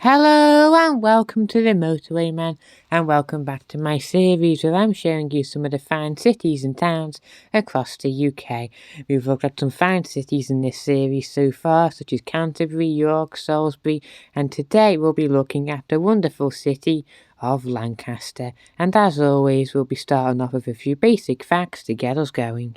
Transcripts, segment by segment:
Hello and welcome to the Motorway Man, and welcome back to my series where I'm showing you some of the fine cities and towns across the UK. We've looked at some fine cities in this series so far, such as Canterbury, York, Salisbury, and today we'll be looking at the wonderful city of Lancaster. And as always, we'll be starting off with a few basic facts to get us going.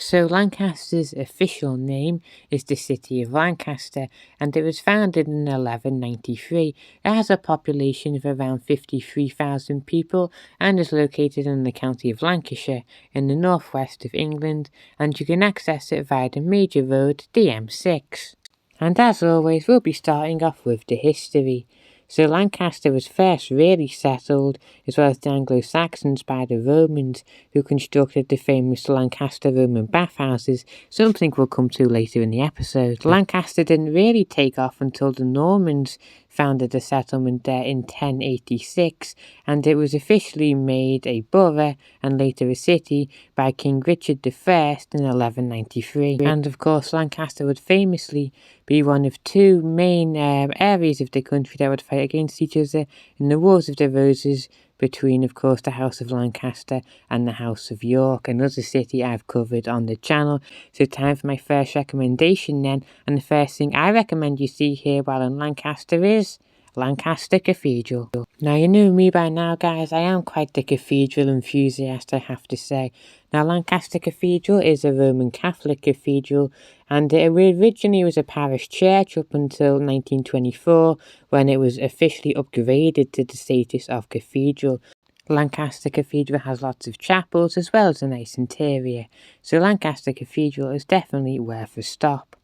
So Lancaster's official name is the City of Lancaster, and it was founded in 1193. It has a population of around 53,000 people and is located in the county of Lancashire in the northwest of England, and you can access it via the major road, the M6. And as always, we'll be starting off with the history. So Lancaster was first really settled, as well as the Anglo-Saxons, by the Romans, who constructed the famous Lancaster Roman bathhouses, something we'll come to later in the episode. Lancaster didn't really take off until the Normans founded a settlement there in 1086, and it was officially made a borough and later a city by King Richard I in 1193. And of course Lancaster would famously be one of two main areas of the country that would fight against each other in the Wars of the Roses between, of course, the House of Lancaster and the House of York, another city I've covered on the channel. So time for my first recommendation then, and the first thing I recommend you see here while in Lancaster is Lancaster Cathedral. Now you know me by now guys, I am quite the cathedral enthusiast, I have to say. Now Lancaster Cathedral is a Roman Catholic cathedral, and it originally was a parish church up until 1924 when it was officially upgraded to the status of cathedral. Lancaster Cathedral has lots of chapels as well as a nice interior, so Lancaster Cathedral is definitely worth a stop.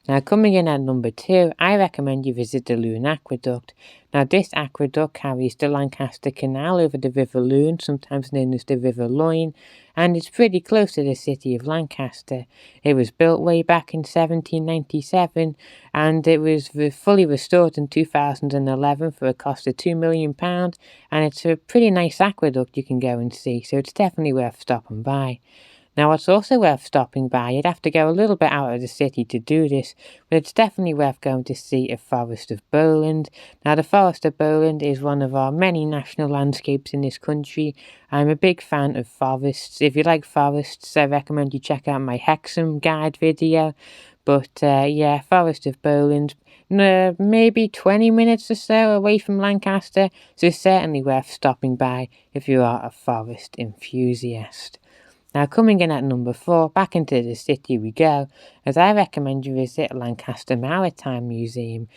Now coming in at number 2, I recommend you visit the Lune Aqueduct. Now this aqueduct carries the Lancaster Canal over the River Lune, sometimes known as the River Loyne, and it's pretty close to the city of Lancaster. It was built way back in 1797, and it was fully restored in 2011 for a cost of £2 million, and it's a pretty nice aqueduct you can go and see, so it's definitely worth stopping by. Now what's also worth stopping by, you'd have to go a little bit out of the city to do this, but it's definitely worth going to see a Forest of Bowland. Now the Forest of Bowland is one of our many national landscapes in this country. I'm a big fan of forests. If you like forests, I recommend you check out my Heysham guide video. But yeah, Forest of Bowland, maybe 20 minutes or so away from Lancaster, so it's certainly worth stopping by if you are a forest enthusiast. Now coming in at number 4, back into the city we go, as I recommend you visit Lancaster Maritime Museum.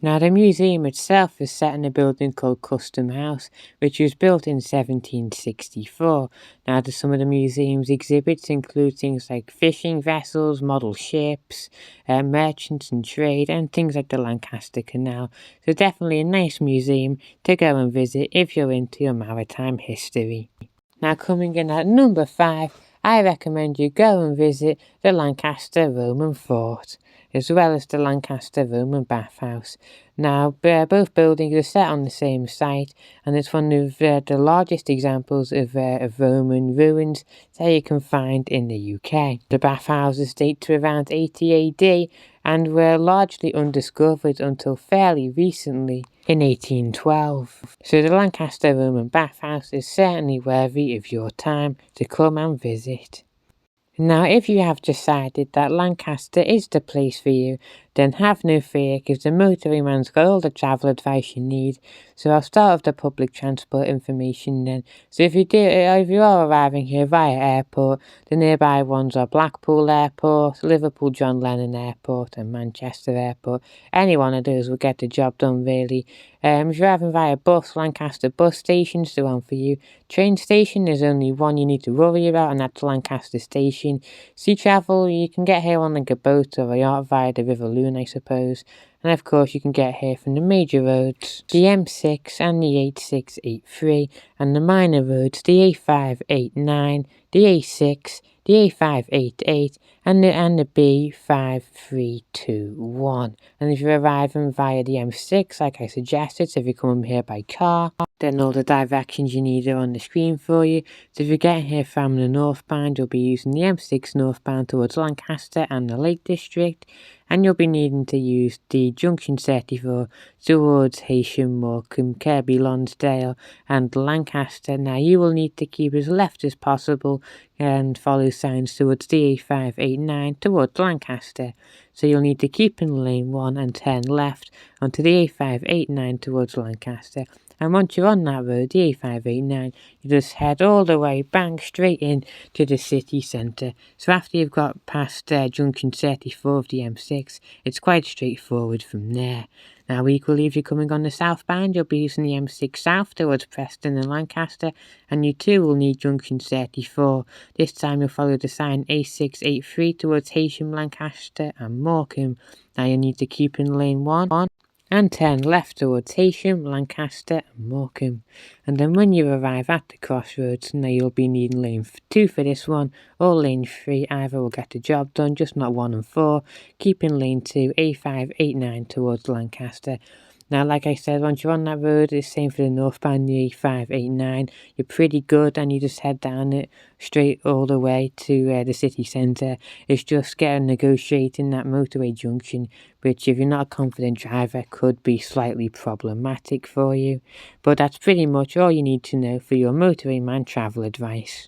Now the museum itself is set in a building called Custom House, which was built in 1764. Now some of the museum's exhibits include things like fishing vessels, model ships, merchants and trade, and things like the Lancaster Canal. So definitely a nice museum to go and visit if you're into your maritime history. Now coming in at number 5, I recommend you go and visit the Lancaster Roman Fort, as well as the Lancaster Roman Bathhouse. Now both buildings are set on the same site, and it's one of the largest examples of Roman ruins that you can find in the UK. The bathhouses date to around 80 AD and were largely undiscovered until fairly recently in 1812. So the Lancaster Roman Bathhouse is certainly worthy of your time to come and visit. Now if you have decided that Lancaster is the place for you, then have no fear, because the Motorway Man's got all the travel advice you need. So I'll start with the public transport information then. So if you are arriving here via airport, the nearby ones are Blackpool Airport, Liverpool John Lennon Airport and Manchester Airport. Any one of those will get the job done really. If you're arriving via bus, Lancaster bus station's the one for you. Train station, there's only one you need to worry about, and that's Lancaster Station. Sea travel, you can get here on like a boat or a yacht via the River Lune, I suppose. And of course you can get here from the major roads, the M6 and the 8683, and the minor roads, the A589, the A6, the A588, and the B5321. And if you're arriving via the M6, like I suggested, so if you're coming here by car, then all the directions you need are on the screen for you. So if you're getting here from the northbound, you'll be using the M6 northbound towards Lancaster and the Lake District, and you'll be needing to use the need junction 34 towards Heysham, Morecambe, Kirby, Lonsdale and Lancaster. Now you will need to keep as left as possible and follow signs towards the A589 towards Lancaster. So you'll need to keep in lane 1 and turn left onto the A589 towards Lancaster. And once you're on that road, the A589, you just head all the way, bang, straight in to the city centre. So after you've got past junction 34 of the M6, it's quite straightforward from there. Now equally, if you're coming on the southbound, you'll be using the M6 south towards Preston and Lancaster, and you too will need junction 34. This time you'll follow the sign A683 towards Heysham, Lancaster and Morecambe. Now you need to keep in lane 1 and turn left towards Heysham, Lancaster and Morecambe. And then when you arrive at the crossroads, now you'll be needing lane 2 for this one, or lane 3, either will get the job done, just not 1 and 4. Keep in lane 2, A589 towards Lancaster. Now, like I said, once you're on that road, it's the same for the northbound, the A589. You're pretty good, and you just head down it straight all the way to the city centre. It's just getting negotiating that motorway junction, which, if you're not a confident driver, could be slightly problematic for you. But that's pretty much all you need to know for your Motorway Man travel advice.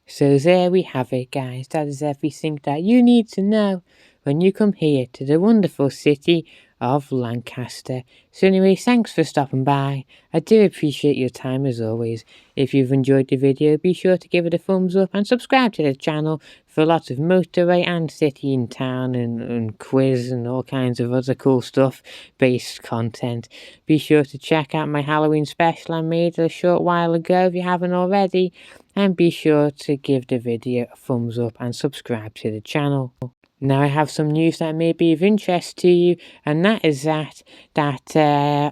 So there we have it, guys. That is everything that you need to know when you come here to the wonderful city of Lancaster. So anyway, thanks for stopping by. I do appreciate your time as always. If you've enjoyed the video, be sure to give it a thumbs up and subscribe to the channel for lots of motorway and city in town and quiz and all kinds of other cool stuff based content. Be sure to check out my Halloween special I made a short while ago if you haven't already, and be sure to give the video a thumbs up and subscribe to the channel. Now I have some news that may be of interest to you, and that is that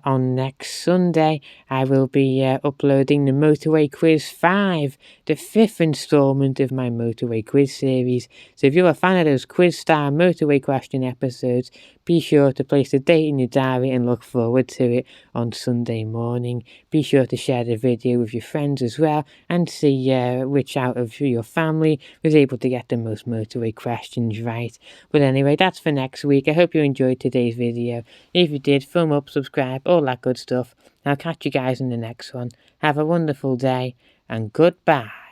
on next Sunday I will be uploading the Motorway Quiz 5, the 5th instalment of my Motorway Quiz series. So if you're a fan of those quiz-style motorway question episodes, be sure to place a date in your diary and look forward to it on Sunday morning. Be sure to share the video with your friends as well and see which out of your family was able to get the most motorway questions right. But anyway, that's for next week. I hope you enjoyed today's video. If you did, thumb up, subscribe, all that good stuff. I'll catch you guys in the next one. Have a wonderful day and goodbye.